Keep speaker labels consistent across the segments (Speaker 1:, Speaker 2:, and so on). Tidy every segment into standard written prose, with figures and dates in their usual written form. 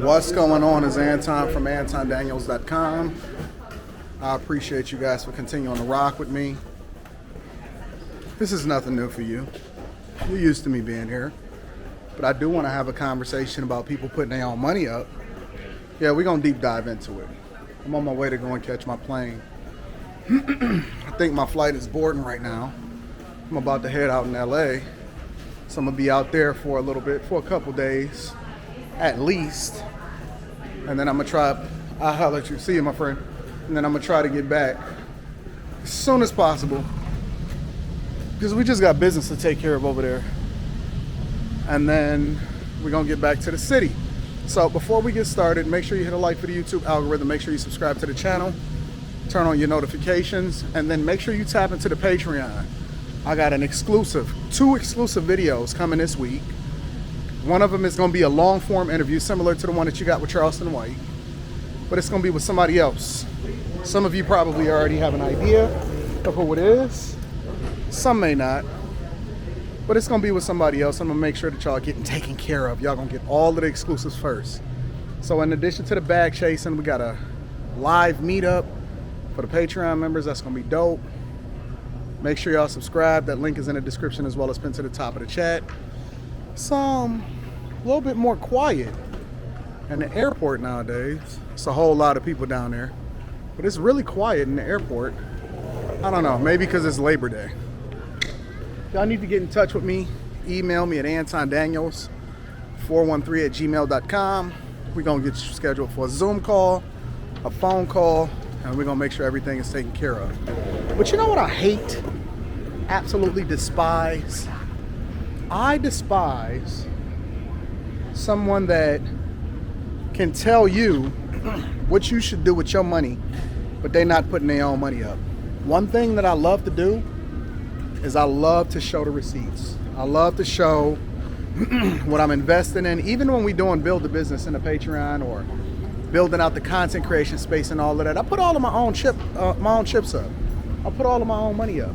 Speaker 1: What's going on is Anton from AntonDaniels.com. I appreciate you guys for continuing to rock with me. This is nothing new for you. You're used to me being here. But I do want to have a conversation about people putting their own money up. Yeah, we're going to deep dive into it. I'm on my way to go and catch my plane. I think my flight is boarding right now. I'm about to head out in LA. So I'm going to be out there for a little bit, for a couple days, at least. And then I'm going to try, I'll holler at you. See you, my friend. And then I'm going to try to get back as soon as possible. Because we just got business to take care of over there. And then we're going to get back to the city. So before we get started, make sure you hit a like for the YouTube algorithm. Make sure you subscribe to the channel. Turn on your notifications. And then make sure you tap into the Patreon. I got two exclusive videos coming this week. One of them is going to be a long form interview similar to the one that you got with Charleston White. But it's going to be with somebody else. Some of you probably already have an idea of who it is. Some may not. But it's going to be with somebody else. I'm going to make sure that y'all getting taken care of. Y'all going to get all of the exclusives first. So in addition to the bag chasing, we got a live meetup for the Patreon members. That's going to be dope. Make sure y'all subscribe. That link is in the description as well as pinned to the top of the chat. A little bit more quiet in the airport nowadays. It's a whole lot of people down there. But it's really quiet in the airport. I don't know. Maybe because it's Labor Day. Y'all need to get in touch with me. Email me at antondaniels413@gmail.com. We're going to get you scheduled for a Zoom call, a phone call, and we're going to make sure everything is taken care of. But you know what I hate? Absolutely despise? I despise someone that can tell you what you should do with your money, but they're not putting their own money up. One thing that I love to do is I love to show the receipts. I love to show what I'm investing in, even when we're doing build the business in the Patreon or building out the content creation space and all of that. I put all of my own chips up. I put all of my own money up.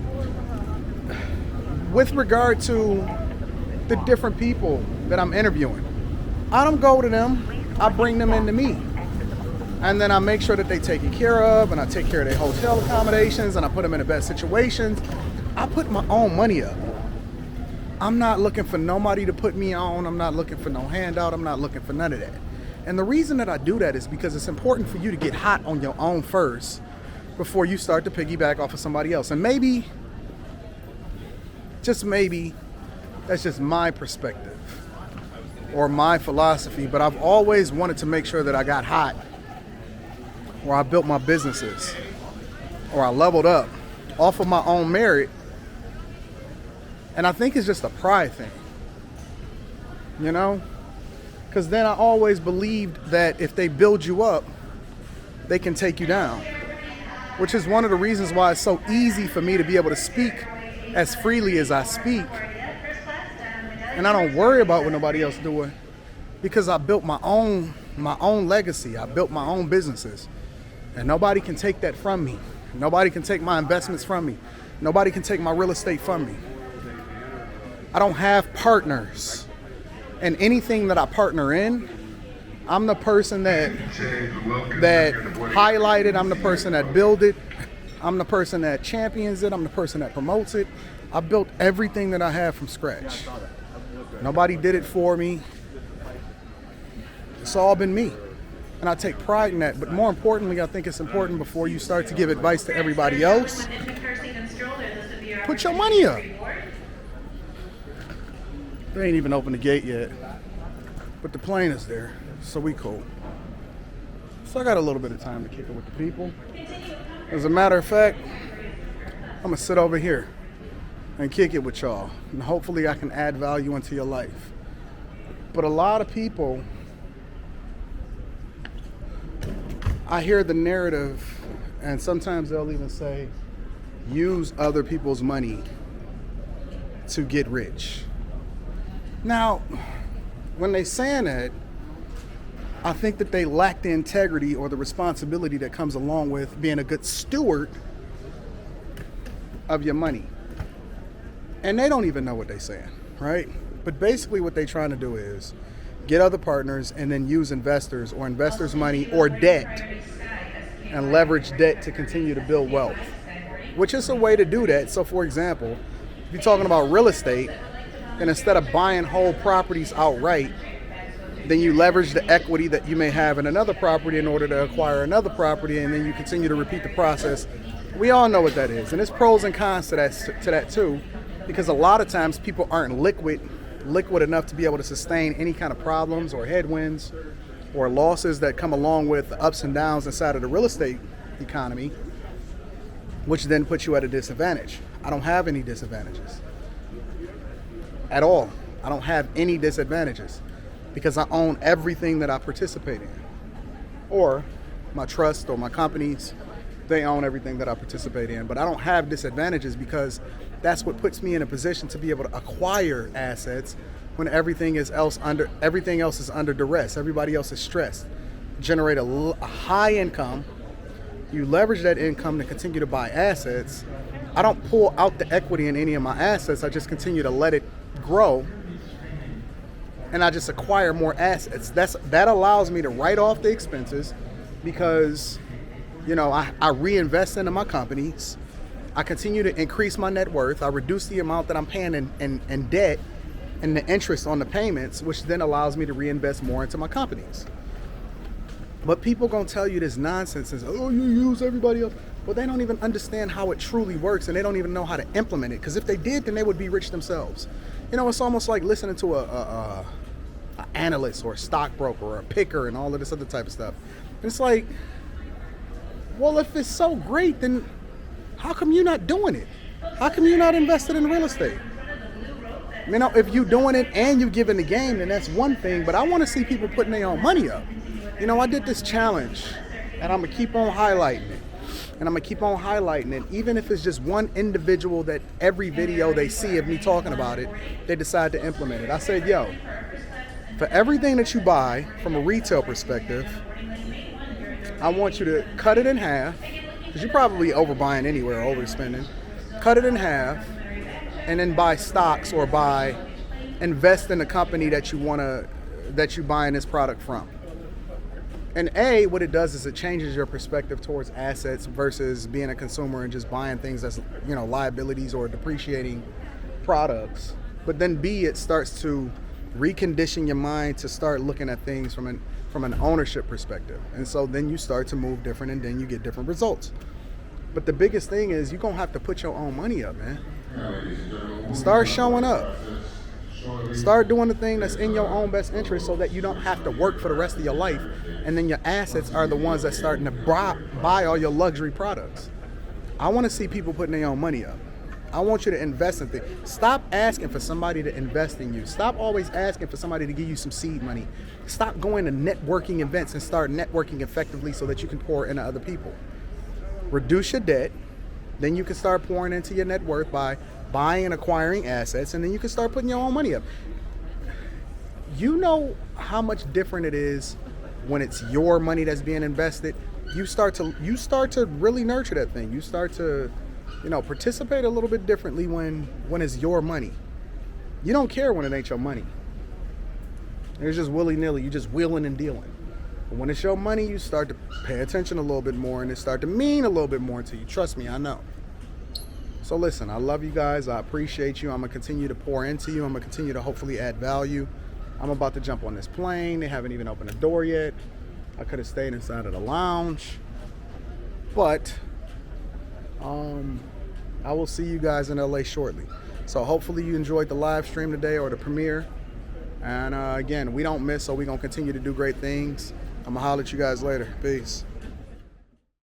Speaker 1: With regard to the different people that I'm interviewing, I don't go to them. I bring them into me. And then I make sure that they're taken care of, and I take care of their hotel accommodations, and I put them in the best situations. I put my own money up. I'm not looking for nobody to put me on. I'm not looking for no handout. I'm not looking for none of that. And the reason that I do that is because it's important for you to get hot on your own first before you start to piggyback off of somebody else. And maybe, just maybe, that's just my perspective or my philosophy, but I've always wanted to make sure that I got hot, or I built my businesses, or I leveled up off of my own merit. And I think it's just a pride thing, you know? Because then I always believed that if they build you up, they can take you down, which is one of the reasons why it's so easy for me to be able to speak as freely as I speak. And I don't worry about what nobody else doing, because I built my own legacy. I built my own businesses, and nobody can take that from me. Nobody can take my investments from me. Nobody can take my real estate from me. I don't have partners. And anything that I partner in, I'm the person that highlighted. I'm the person that build it. I'm the person that champions it. I'm the person that promotes it. I built everything that I have from scratch. Nobody did it for me. It's all been me. And I take pride in that. But more importantly, I think it's important before you start to give advice to everybody else, put your money up. They ain't even opened the gate yet, but the plane is there, so we cool. So I got a little bit of time to kick it with the people. As a matter of fact, I'm gonna sit over here and kick it with y'all, and hopefully I can add value into your life. But a lot of people, I hear the narrative, and sometimes they'll even say, use other people's money to get rich. Now, when they saying that, I think that they lack the integrity or the responsibility that comes along with being a good steward of your money. And they don't even know what they're saying, right? But basically what they're trying to do is get other partners, and then use investors or investors' money or debt and leverage debt to continue to build wealth, which is a way to do that. So for example, if you're talking about real estate, then instead of buying whole properties outright, then you leverage the equity that you may have in another property in order to acquire another property, and then you continue to repeat the process. We all know what that is, and there's pros and cons to that too, because a lot of times people aren't liquid enough to be able to sustain any kind of problems or headwinds or losses that come along with the ups and downs inside of the real estate economy, which then puts you at a disadvantage. I don't have any disadvantages at all. I don't have any disadvantages because I own everything that I participate in, or my trust or my companies, they own everything that I participate in. But I don't have disadvantages because that's what puts me in a position to be able to acquire assets when everything else is under duress. Everybody else is stressed. Generate a high income. You leverage that income to continue to buy assets. I don't pull out the equity in any of my assets. I just continue to let it grow, and I just acquire more assets. That allows me to write off the expenses because, I reinvest into my companies. I continue to increase my net worth. I reduce the amount that I'm paying in debt and the interest on the payments, which then allows me to reinvest more into my companies. But people gonna tell you this nonsense is, oh, you use everybody else. Well, they don't even understand how it truly works, and they don't even know how to implement it. Because if they did, then they would be rich themselves. It's almost like listening to a analyst or a stockbroker or a picker and all of this other type of stuff. And it's like, well, if it's so great, then how come you're not doing it? How come you're not invested in real estate? If you're doing it and you're giving the game, then that's one thing. But I want to see people putting their own money up. I did this challenge, and I'm going to keep on highlighting it. And I'm going to keep on highlighting it, even if it's just one individual that every video they see of me talking about it, they decide to implement it. I said, for everything that you buy from a retail perspective, I want you to cut it in half, because you're probably overbuying anywhere, overspending. Cut it in half, and then buy stocks or invest in the company that you buying this product from. And what it does is it changes your perspective towards assets versus being a consumer and just buying things that's, liabilities or depreciating products. But then B, it starts to recondition your mind to start looking at things from an ownership perspective. And so then you start to move different, and then you get different results. But the biggest thing is you're going to have to put your own money up, man. Start showing up. Start doing the thing that's in your own best interest so that you don't have to work for the rest of your life. And then your assets are the ones that's starting to buy all your luxury products. I want to see people putting their own money up. I want you to invest in things. Stop asking for somebody to invest in you. Stop always asking for somebody to give you some seed money. Stop going to networking events and start networking effectively so that you can pour into other people. Reduce your debt. Then you can start pouring into your net worth by buying and acquiring assets, and then you can start putting your own money up. You know how much different it is when it's your money that's being invested. You start to really nurture that thing. You start to, participate a little bit differently when it's your money. You don't care when it ain't your money. It's just willy-nilly. You just wheeling and dealing. But when it's your money, you start to pay attention a little bit more, and it start to mean a little bit more to you. Trust me, I know. So listen, I love you guys. I appreciate you. I'm going to continue to pour into you. I'm going to continue to hopefully add value. I'm about to jump on this plane. They haven't even opened the door yet. I could have stayed inside of the lounge. But I will see you guys in LA shortly. So hopefully you enjoyed the live stream today or the premiere. And again, we don't miss, so we're going to continue to do great things. I'm going to holler at you guys later. Peace.